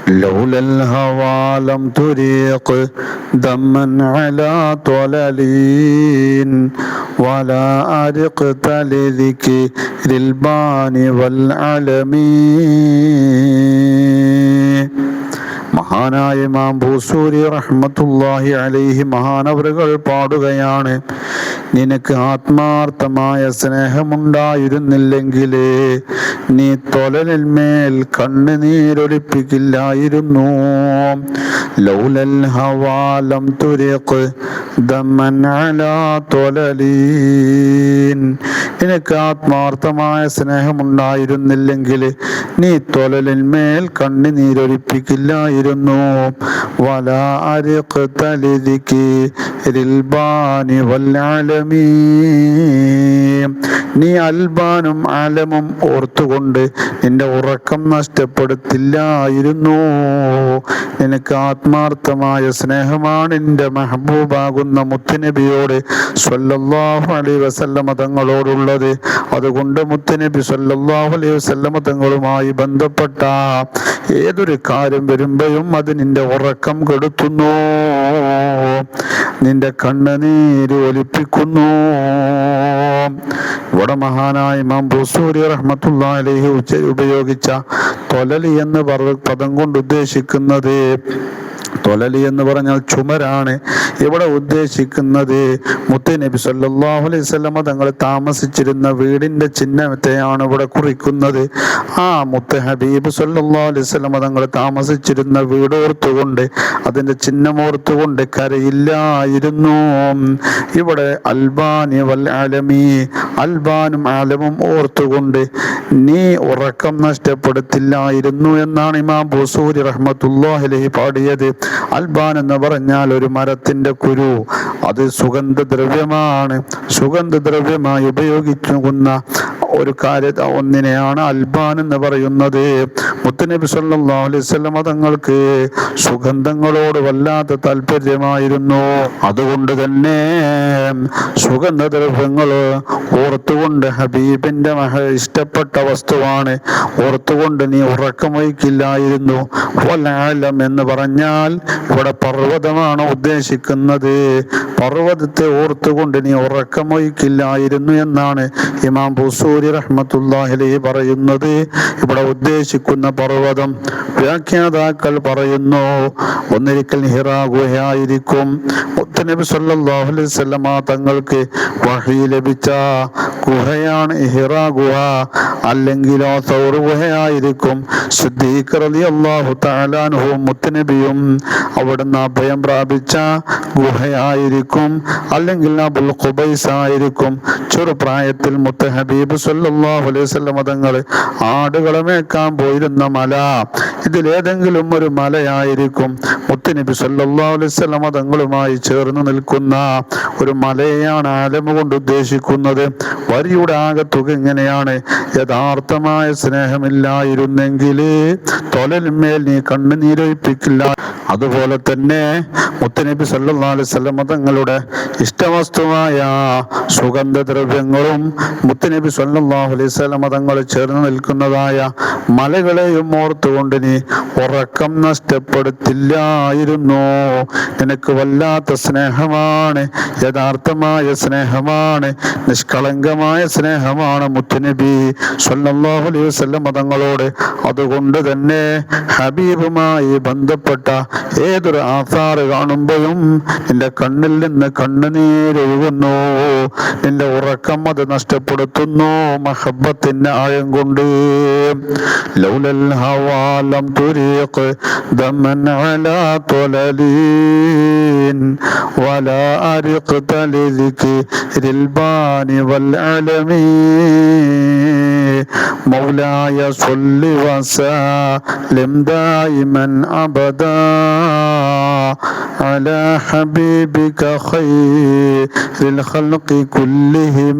لولا الهوى لم تريق دما على طللين ولا أرقت لذكر البان والعالمين. മഹാനായ ഇമാം ബൂസൂരി റഹ്മത്തുള്ളാഹി അലൈഹി മഹാനവറുകൾ പാടുകയാണ്, നിനക്ക് ആത്മാർത്ഥമായ സ്നേഹമുണ്ടായിരുന്നില്ലെങ്കിൽ നീ തൊലലിന്മേൽ കണ്ണുനീരൊലിപ്പിക്കില്ലായിരുന്നു. ലൗലൽ ഹവാ ലം തുരിഖ് ദമൻ അലാ തൊലലീൻ. നിനക്ക് ആത്മാർത്ഥമായ സ്നേഹമുണ്ടായിരുന്നില്ലെങ്കിൽ നീ തൊലലിന്മേൽ കണ്ണുനീരൊലിപ്പിക്കില്ലായിരുന്നു. വലാ അരിഖ്ത ലിദിക്രിൽ ബാനി വൽ ആലമീൻ. നീ അൽബാനും ആലമും ഓർത്തുകൊണ്ട് നിന്റെ ഉറക്കം നഷ്ടപ്പെടുത്തില്ലായിരുന്നു. നിനക്ക് ആത്മാർത്ഥമായ സ്നേഹമാണ് നിന്റെ മെഹബൂബാകുന്ന മുത്തുനബിയോട് സ്വല്ലല്ലാഹു അലൈഹി വസല്ലമ തങ്ങളോടുള്ളത്. അതുകൊണ്ട് മുത്തുനബി സ്വല്ലല്ലാഹു അലൈഹി വസല്ലമ തങ്ങളുമായി ബന്ധപ്പെട്ട ഏതൊരു കാര്യം വരുമ്പോഴും അത് നിന്റെ ഉറക്കം കെടുത്തുന്നു, നിന്റെ കണ്ണുനീര് ഒലിപ്പിക്കുന്നു. ഇവിടെ മഹാനായ ഇമാം ബൂസൂരി റഹ്മത്തുള്ളാഹി അലൈഹി ഉപയോഗിച്ച തൊലലി എന്ന് പദം കൊണ്ട് ഉദ്ദേശിക്കുന്നത്, തൊലലി എന്ന് പറഞ്ഞാൽ ചുമരാണ്. ഇവിടെ ഉദ്ദേശിക്കുന്നത് മുത്തുനബി സല്ലല്ലാഹു അലൈഹി വസല്ലമ തങ്ങൾ താമസിച്ചിരുന്ന വീടിന്റെ ചിഹ്നത്തെയാണ് ഇവിടെ കുറിക്കുന്നത്. ആ മുത്ത് ഹബീബ് സല്ലല്ലാഹു അലൈഹി വസല്ലമ തങ്ങൾ താമസിച്ചിരുന്ന വീടോർത്തുകൊണ്ട്, അതിന്റെ ചിഹ്നമോർത്തുകൊണ്ട് കരയില്ലായിരുന്നു. ഇവിടെ അൽബാനി വൽ ആലമി, അൽബാനും ആലമും ഓർത്തുകൊണ്ട് നീ ഉറക്കം നഷ്ടപ്പെടുത്തില്ലായിരുന്നു എന്നാണ് ഇമാം ബൂസൂരി റഹ്മത്തുള്ളാഹി അലൈഹി പാടിയത്. അൽബാൻ എന്ന് പറഞ്ഞാൽ ഒരു മരത്തിന്റെ കുരു, അത് സുഗന്ധദ്രവ്യമാണ്. സുഗന്ധദ്രവ്യമായി ഉപയോഗിക്കുന്ന ഒരു ഒന്നിനെയാണ് അൽബാൻ എന്ന് പറയുന്നത്. മുത്തുനബി സല്ലല്ലാഹു അലൈഹി വസല്ലം തങ്ങൾക്ക് സുഗന്ധങ്ങളോട് വല്ലാത്ത താല്പര്യമായിരുന്നു. അതുകൊണ്ട് തന്നെ സുഗന്ധദ്രവ്യങ്ങൾ ഓർത്തുകൊണ്ട്, ഹബീബിന്റെ ഇഷ്ടപ്പെട്ട വസ്തുവാണ്, ഓർത്തുകൊണ്ട് നീ ഉറക്കമൊഴിക്കില്ലായിരുന്നു. വൽആലം എന്ന് പറഞ്ഞാൽ ഇവിടെ പർവ്വതമാണ് ഉദ്ദേശിക്കുന്നത്. പർവ്വതത്തെ ഓർത്തുകൊണ്ട് നീ ഉറക്കമൊഴിക്കില്ലായിരുന്നു എന്നാണ് ഇമാം ബൂസൂരി റഹ്മത്തുള്ളാഹി അലൈഹി പറയുന്നത്. ഇവിടെ ഉദ്ദേശിക്കുന്ന പർവ്വതം വ്യാഖ്യാതാക്കൾ പറയുന്നു, ഒന്നിരിക്കൽ ഹിറാ ഗുഹയായിരിക്കും. മുത്തുനബി സല്ലല്ലാഹു അലൈഹി വസല്ലം തങ്ങൾക്ക് വഹി ലഭിച്ച ഗുഹയാണ് ഹിറാ ഗുഹ, അല്ലെങ്കിലോ സൗർ ഗുഹയായിരിക്കും. സിദ്ദീഖ് റളിയല്ലാഹു തആല അൻഹു മുത്തുനബിയും അവിടുന്ന് അഭയം പ്രാപിച്ച ഗുഹയായിരിക്കും, അല്ലെങ്കിൽ അബുൽ ഖുബൈസ് ആയിരിക്കും. ചെറുപ്രായത്തിൽ മുത്ത് ഹബീബ് സല്ലല്ലാഹു അലൈഹി വസല്ലം തങ്ങൾ ആടുകളെ മേക്കാൻ പോയിരുന്ന മല, ഇതിലേതെങ്കിലും ഒരു മലയായിരിക്കും. മുത്തുനബി സല്ലല്ലാഹു അലൈഹി വസല്ലം തങ്ങളുമായി ചേർന്ന് നിൽക്കുന്ന ഒരു മലയാണ് ആലമ കൊണ്ട് ഉദ്ദേശിക്കുന്നത്. വരിയുടെ ആകത്തുക ഇങ്ങനെയാണ്, യഥാർത്ഥമായ സ്നേഹമില്ലായിരുന്നെങ്കിൽ തൊലന്മേൽ നീ കണ്ണുനീരൊഴിപ്പിക്കില്ല. അതുപോലെ തന്നെ മുത്തുനബി സല്ലല്ലാഹു അലൈഹി വസല്ലം തങ്ങളുടെ ഇഷ്ടവസ്തുവായ സുഗന്ധദ്രവ്യങ്ങളും മുത്തുനബി സല്ലല്ലാഹു അലൈഹി വസല്ലം തങ്ങൾ ചേർന്ന് നിൽക്കുന്നതായ മലകളെയും ഓർത്തുകൊണ്ട് നീ ഉറക്കം നഷ്ടപ്പെടുത്തില്ലായിരുന്നു. നിനക്ക് വല്ലാത്ത സ്നേഹമാണ്, യഥാർത്ഥമായ സ്നേഹമാണ്, നിഷ്കളങ്കമായ സ്നേഹമാണ് മുത്തുനബി സല്ലല്ലാഹു അലൈഹി വസല്ലം തങ്ങളോട്. അതുകൊണ്ട് തന്നെ ഹബീബുമായി ബന്ധപ്പെട്ട ഏതൊരു ആസാറ് കാണുമ്പോഴും നിന്റെ കണ്ണിൽ നിന്ന് കണ്ണുനീരൊഴുകുന്നു, നിന്റെ ഉറക്കം അത് നഷ്ടപ്പെടുത്തുന്നു മഹബ്ബത്തിന്റെ ആഴം കൊണ്ട്. ലൗലൽ ഹവാ ലം തുരീഖ് ദമൻ അലാ ത്വലലീൻ വലാ അരിഖ്ത ലിദിക്രിൽ ബാനി വൽ ആലമീൻ. മൗലായ സ്വല്ലി വസല്ലിം ദായിമൻ അബദാ على حبيبك خير الخلق كلهم.